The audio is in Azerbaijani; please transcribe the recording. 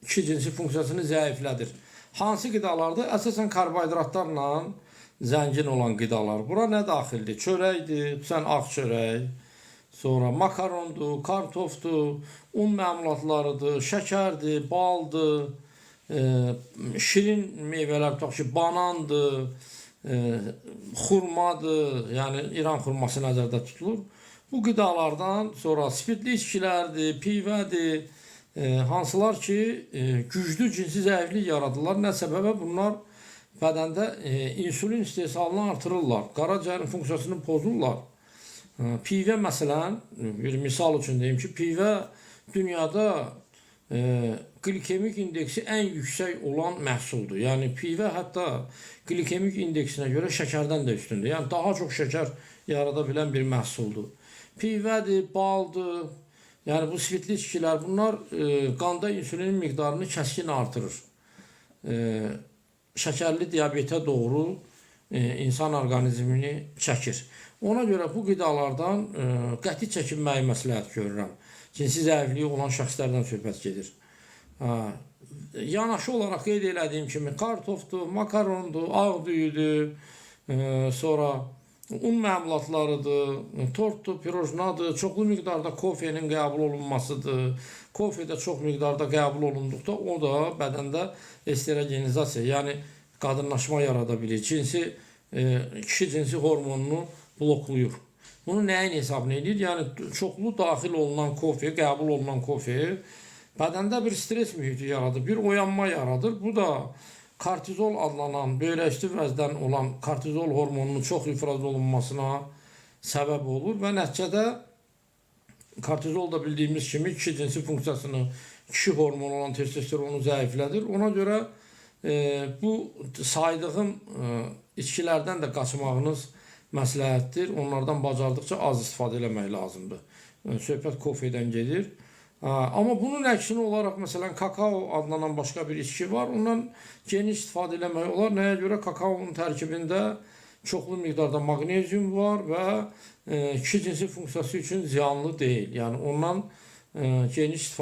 İki cinsi funksiyasını zəiflədir. Hansı qidalardır? Əsasən karbohidratlarla zəngin olan qidalar. Bura nə daxildir? Çörəkdir, xüsusən ağ çörək, sonra makarondur, kartofdur, un məmulatlarıdır, şəkərdir, baldır, şirin meyvələr, tutaq ki, banandır, xurmadır, yəni İran xurması nəzərdə tutulur. Bu qidalardan sonra spirtli içkilərdir, pivədir, hansılar ki, güclü cinsi zəiflik yaradırlar. Nə səbəbə? Bunlar bədəndə insulin istehsalını artırırlar, qaraciyərin funksiyasını pozurlar. Pivə məsələn, bir misal üçün deyim ki, pivə dünyada glikemik indeksi ən yüksək olan məhsuldur. Yəni pivə hətta glikemik indeksinə görə şəkərdən də üstündür. Yəni daha çox şəkər yarada bilən bir məhsuldur. Pivədir, baldır, yəni bu spirtli içkilər, bunlar qanda insulinin miqdarını kəskin artırır. Şəkərli diabetə doğru insan orqanizmini çəkir. Ona görə bu qidalardan qəti çəkinməyi məsləhət görürəm. Cinsi zəifliyi olan şəxslərdən söhbət gedir. Yanaşı olaraq qeyd elədiyim kimi kartofdur, makarondur, ağ düyüdür, sonra un məmulatlarıdır, tortdur, pirojnadır, çoxlu miqdarda kofenin qəbul olunmasıdır. Kofe də çox miqdarda qəbul olunduqda o da bədəndə esterogenizasiya, yəni qadınlaşma yarada bilir. Kişi cinsi hormonunu bloklayır. Bunu nəyin hesabını edir? Yəni çoxlu daxil olunan kofe, qəbul olunan kofe bədəndə bir stres mühiti yaradır, bir oyanma yaradır. Bu da kortizol adlanan, böyrəküstü vəzdən olan kortizol hormonunun çox ifraz olunmasına səbəb olur və nəticədə kortizol da bildiyimiz kimi kişi cinsi funksiyasını, kişi hormonu olan testosteronu zəiflədir. Ona görə bu saydığım içkilərdən də qaçmağınız məsləhətdir. Onlardan bacardıqca az istifadə eləmək lazımdır. Söhbət kofedən gedir. Amma bunun əksinə olaraq, məsələn, kakao adlanan başqa bir içki var. Ondan geniş istifadə eləmək olar. Nəyə görə? Kakaonun tərkibində çoxlu miqdarda maqnezium var və kişi cinsi funksiyası üçün ziyanlı deyil. Yəni ondan geniş istifadə